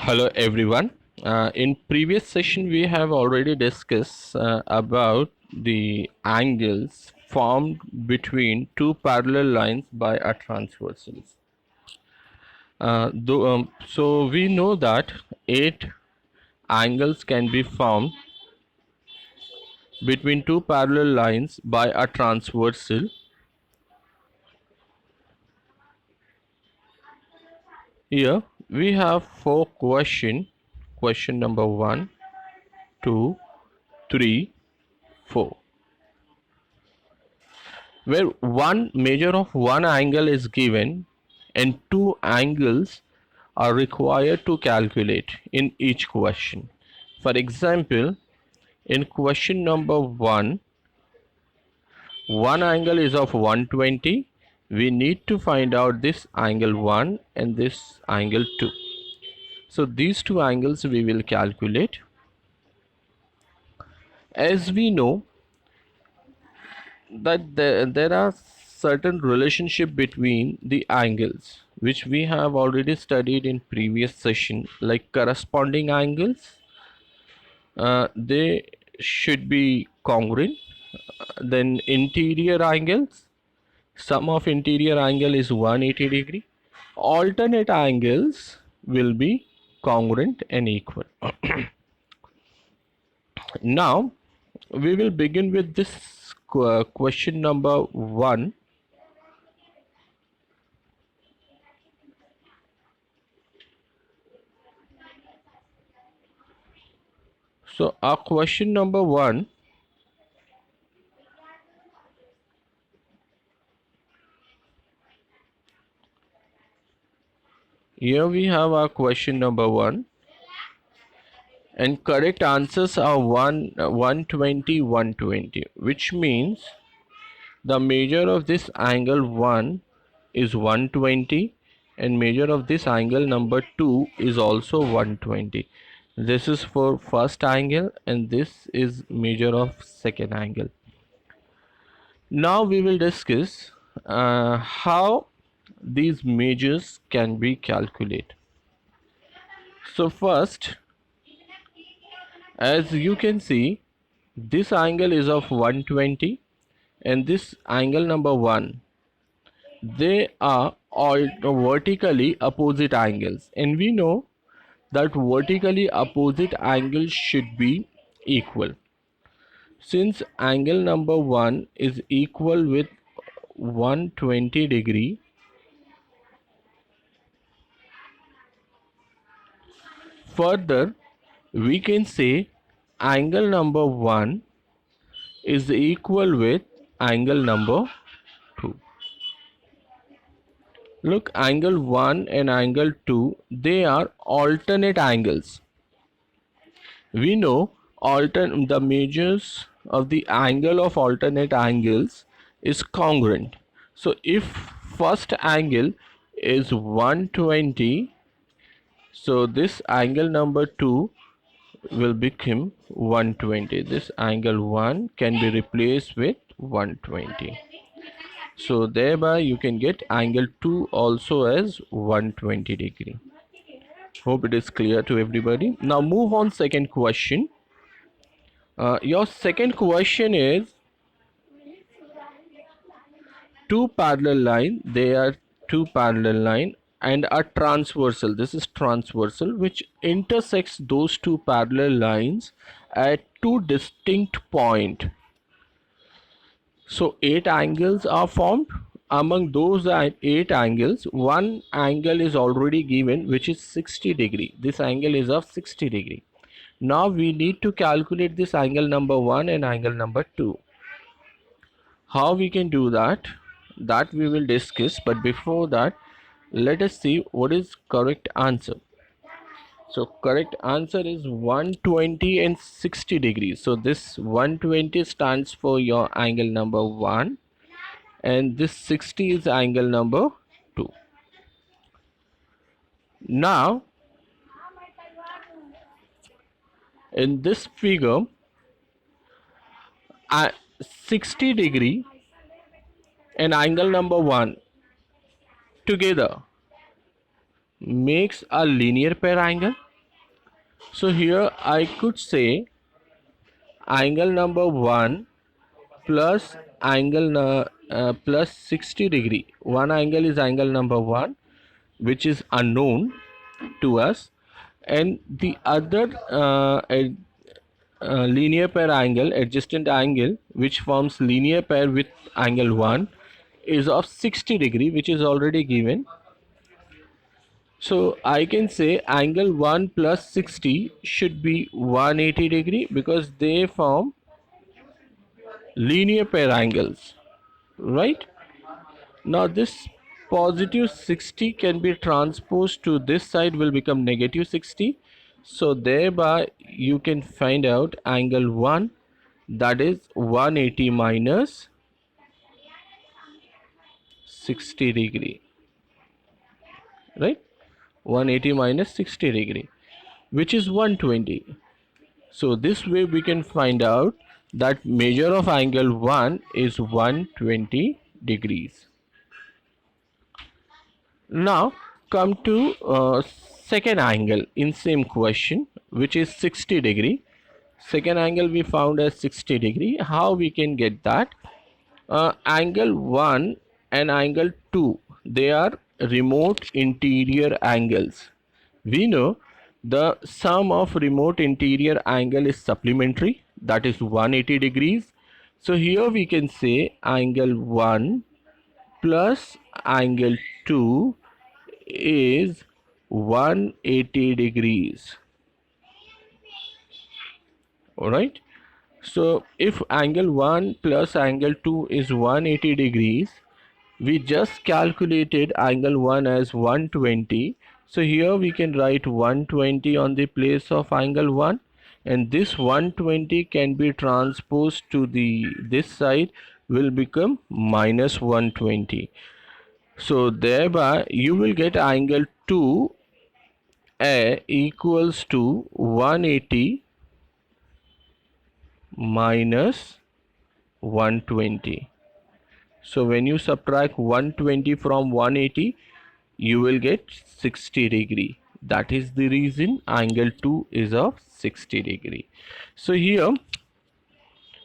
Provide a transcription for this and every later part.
Hello everyone. In previous session we have already discussed about the angles formed between two parallel lines by a transversals. So we know that eight angles can be formed between two parallel lines by a transversal. Here we have four questions. Question number 1, 2, 3, 4. Where one measure of one angle is given and two angles are required to calculate in each question. For example, in question number 1, one angle is of 120. We need to find out this angle 1 and this angle 2. So these two angles we will calculate. As we know that there are certain relationship between the angles which we have already studied in previous session, like corresponding angles, they should be congruent. Then interior angles, sum of interior angle is 180 degree. Alternate angles will be congruent and equal. Now we will begin with this question number 1. So our question number 1, here we have our question number 1, and correct answers are 120, 120, which means the measure of this angle 1 is 120 and measure of this angle number 2 is also 120. This is for first angle and this is measure of second angle. Now we will discuss how these measures can be calculated. So first, as you can see, this angle is of 120 and this angle number 1, they are all vertically opposite angles, and we know that vertically opposite angles should be equal. Since angle number 1 is equal with 120 degree, further we can say angle number 1 is equal with angle number 2. Look, angle 1 and angle 2, they are alternate angles. We know the measures of the angle of alternate angles is congruent. So if first angle is 120, so this angle number 2 will become 120. This angle 1 can be replaced with 120. So thereby you can get angle 2 also as 120 degree. Hope it is clear to everybody. Now move on second question. Your second question is two parallel line. They are two parallel line and a transversal. This is transversal which intersects those two parallel lines at two distinct point. So eight angles are formed. Among those eight angles, one angle is already given which is 60 degree. This angle is of 60 degree. Now we need to calculate this angle number 1 and angle number 2. How we can do that? That we will discuss, but before that let us see what is correct answer. So correct answer is 120 and 60 degrees. So this 120 stands for your angle number 1 and this 60 is angle number 2. Now in this figure, 60 degree and angle number 1 together makes a linear pair angle. So here I could say angle number 1 plus plus 60 degree. One angle is angle number 1, which is unknown to us, and the other linear pair angle, adjacent angle, which forms linear pair with angle 1, is of 60 degree, which is already given. So I can say angle 1 plus 60 should be 180 degree, because they form linear pair angles, right? Now this positive 60 can be transposed to this side, will become negative 60. So thereby you can find out angle 1, that is 180 minus 60 degree, right? 180 minus 60 degree, which is 120. So this way we can find out that measure of angle 1 is 120 degrees. Now come to second angle in same question, which is 60 degree. Second angle we found as 60 degree. How we can get that? Angle 1 and angle 2, they are remote interior angles. We know the sum of remote interior angle is supplementary, that is 180 degrees. So here we can say angle 1 plus angle 2 is 180 degrees. Alright. So if angle 1 plus angle 2 is 180 degrees, we just calculated angle 1 as 120. So here we can write 120 on the place of angle 1, and this 120 can be transposed to the this side, will become minus 120. So thereby you will get angle 2A equals to 180 minus 120. So when you subtract 120 from 180, you will get 60 degree. That is the reason angle 2 is of 60 degree. So here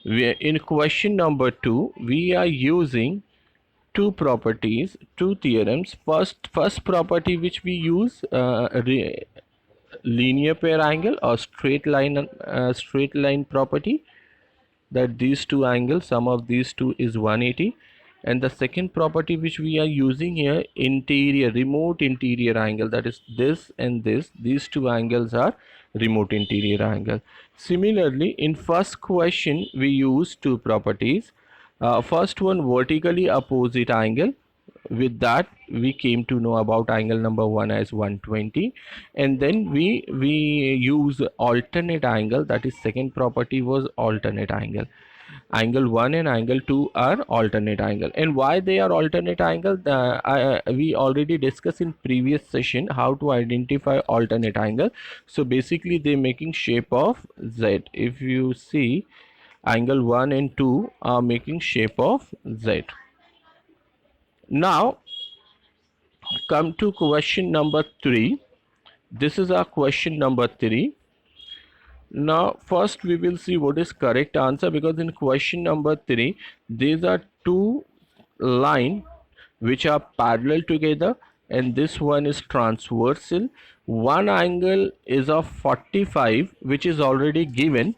in question number 2, we are using two properties, two theorems. First property which we use, linear pair angle or straight line property, that these two angles, sum of these two is 180. And the second property which we are using here, remote interior angle, that is this and this, these two angles are remote interior angle. Similarly, in first question we use two properties. First one, vertically opposite angle. With that we came to know about angle number 1 as 120, and then we use alternate angle, that is second property was alternate angle. Angle 1 and angle 2 are alternate angle. And why they are alternate angle, we already discussed in previous session how to identify alternate angle. So basically they making shape of Z. If you see, angle 1 and 2 are making shape of Z. Now come to question number 3. This is our question number 3. Now first we will see what is correct answer, because in question number 3 these are two line which are parallel together, and this one is transversal. One angle is of 45, which is already given.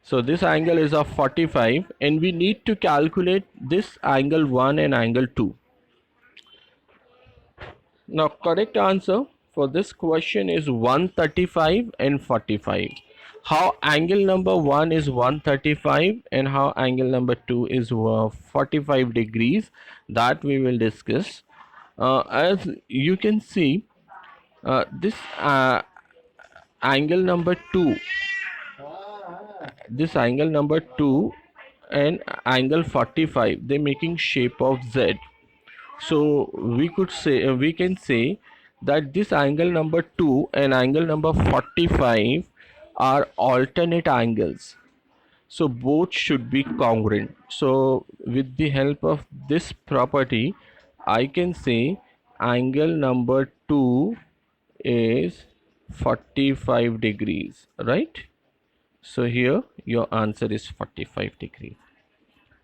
So this angle is of 45, and we need to calculate this angle 1 and angle 2. Now correct answer for this question is 135 and 45. How angle number 1 is 135 and how angle number 2 is 45 degrees, that we will discuss. As you can see, this angle number 2, this angle number 2 and angle 45, they making shape of Z. So we could say, we can say that this angle number 2 and angle number 45 are alternate angles. So both should be congruent. So with the help of this property, I can say angle number 2 is 45 degrees, right? So here your answer is 45 degrees.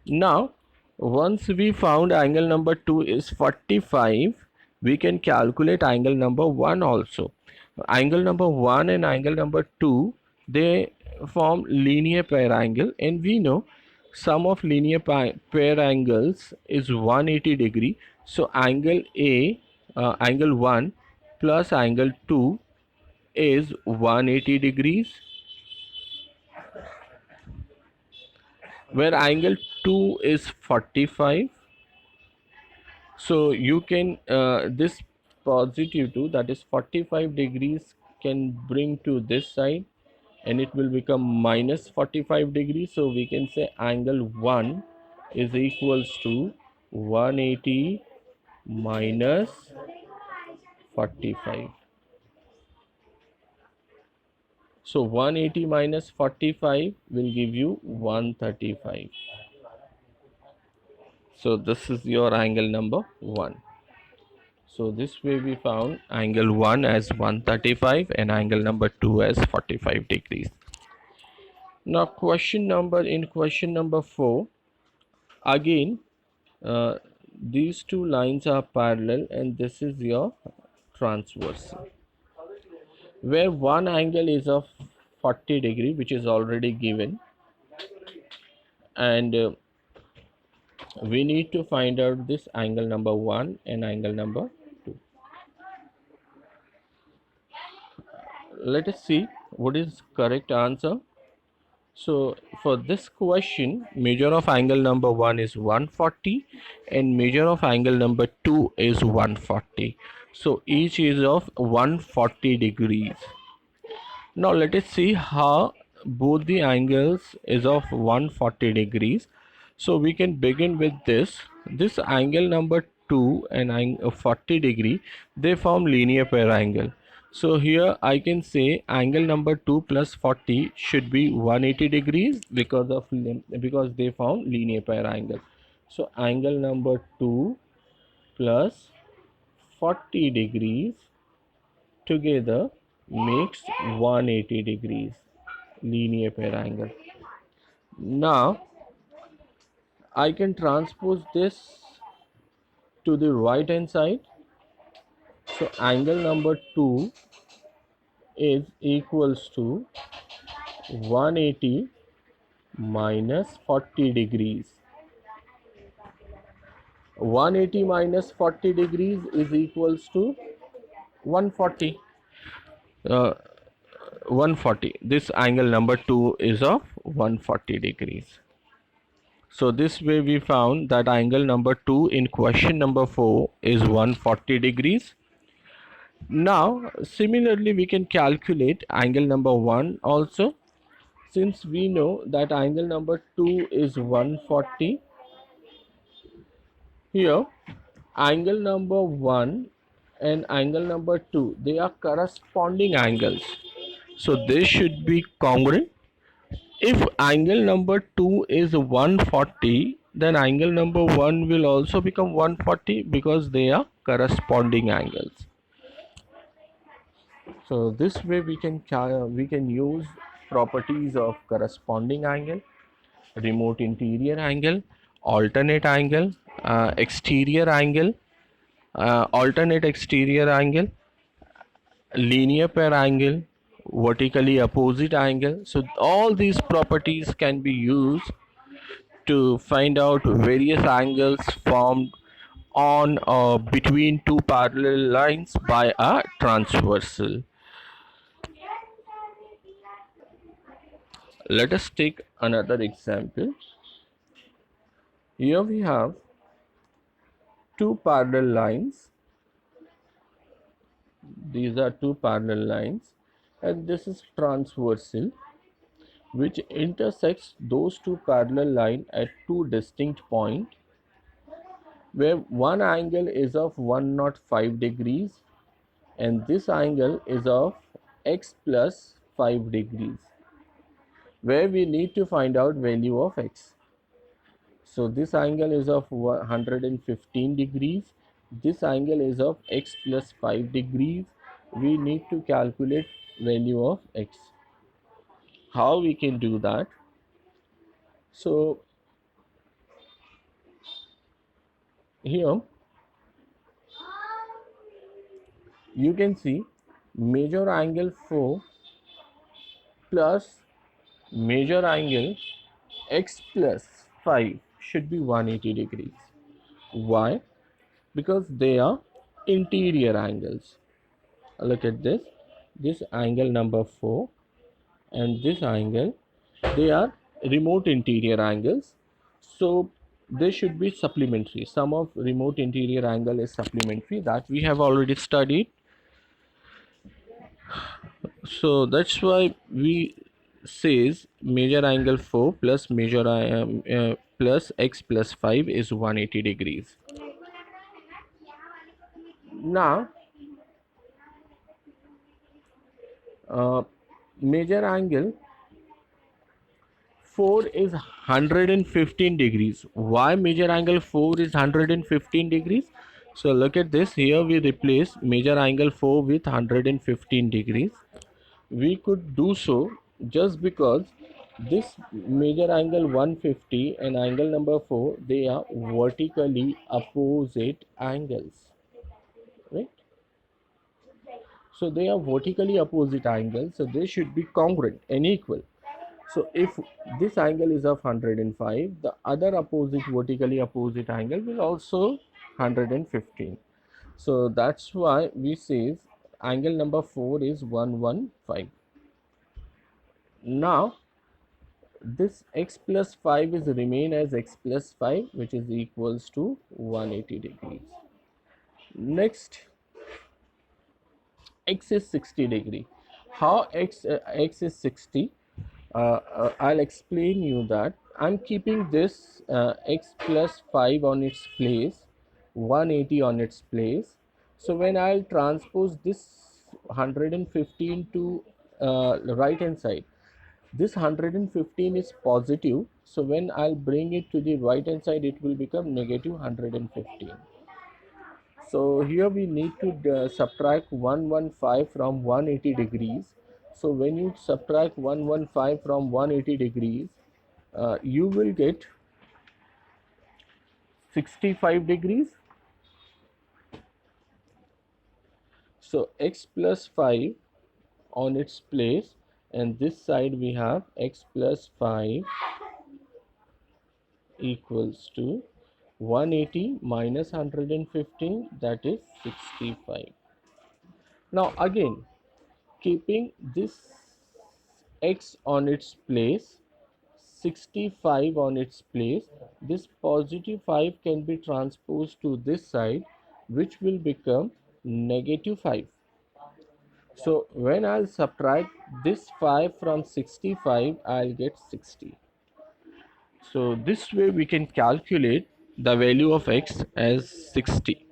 Now, once we found angle number 2 is 45, we can calculate angle number 1 also. Angle number 1 and angle number 2, they form linear pair angle, and we know sum of linear pair angles is 180 degree. So angle A, angle 1 plus angle 2 is 180 degrees, where angle 2 is 45. So you can this positive 2, that is 45 degrees, can bring to this side and it will become minus 45 degrees. So we can say angle 1 is equals to 180 minus 45. So 180 minus 45 will give you 135. So this is your angle number 1. So this way we found angle 1 as 135 and angle number 2 as 45 degrees. Now question number 4, again these two lines are parallel and this is your transversal, where one angle is of 40 degree, which is already given, and we need to find out this angle number 1 and angle number 2. Let us see what is correct answer. So for this question, measure of angle number 1 is 140 and measure of angle number 2 is 140. So each is of 140 degrees. Now let us see how both the angles is of 140 degrees. So we can begin with this angle number 2 and 40 degree, they form linear pair angle. So here I can say angle number 2 plus 40 should be 180 degrees because they form linear pair angle. So angle number 2 plus 40 degrees together makes 180 degrees linear pair angle. Now I can transpose this to the right hand side. So angle number 2 is equals to 180 minus 40 degrees. 180 minus 40 degrees is equals to 140. 140. This angle number 2 is of 140 degrees. So this way we found that angle number 2 in question number 4 is 140 degrees. Now similarly we can calculate angle number 1 also. Since we know that angle number 2 is 140, here angle number 1 and angle number 2, they are corresponding angles. So they should be congruent. If angle number 2 is 140, then angle number 1 will also become 140 because they are corresponding angles. So this way we can use properties of corresponding angle, remote interior angle, alternate angle, exterior angle, alternate exterior angle, linear pair angle, vertically opposite angle. So all these properties can be used to find out various angles formed on or between two parallel lines by a transversal. Let us take another example. Here we have two parallel lines. These are two parallel lines and this is transversal, which intersects those two parallel lines at two distinct points, where one angle is of 105 degrees and this angle is of x plus 5 degrees, where we need to find out value of x. So this angle is of 115 degrees, this angle is of x plus 5 degrees, we need to calculate value of x. How we can do that? So here you can see major angle 4 plus major angle x plus 5 should be 180 degrees. Why? Because they are interior angles. Look at this angle number 4 and this angle, they are remote interior angles, so they should be supplementary. Sum of remote interior angle is supplementary, that we have already studied. So that's why we says major angle 4 plus plus x plus 5 is 180 degrees. Now major angle 4 is 115 degrees. Why major angle 4 is 115 degrees? So look at this. Here we replace major angle 4 with 115 degrees. We could do so just because this major angle 150 and angle number 4, they are vertically opposite angles, right? So they are vertically opposite angles, so they should be congruent and equal. So if this angle is of 105, the other opposite vertically opposite angle will also 115. So that's why we say angle number 4 is 115. Now this x plus 5 is remain as x plus 5, which is equals to 180 degrees. Next, x is 60 degree. How x is 60? I'll explain you that. I'm keeping this x plus 5 on its place, 180 on its place. So when I'll transpose this 115 to right hand side, this 115 is positive. So when I'll bring it to the right hand side, it will become negative 115. So here we need to subtract 115 from 180 degrees. So when you subtract 115 from 180 degrees, you will get 65 degrees. So x plus 5 on its place, and this side we have x plus 5 equals to 180 minus 115, that is 65. Now again, keeping this x on its place, 65 on its place, this positive 5 can be transposed to this side, which will become negative 5. So when I'll subtract this 5 from 65, I'll get 60. So this way we can calculate the value of x as 60.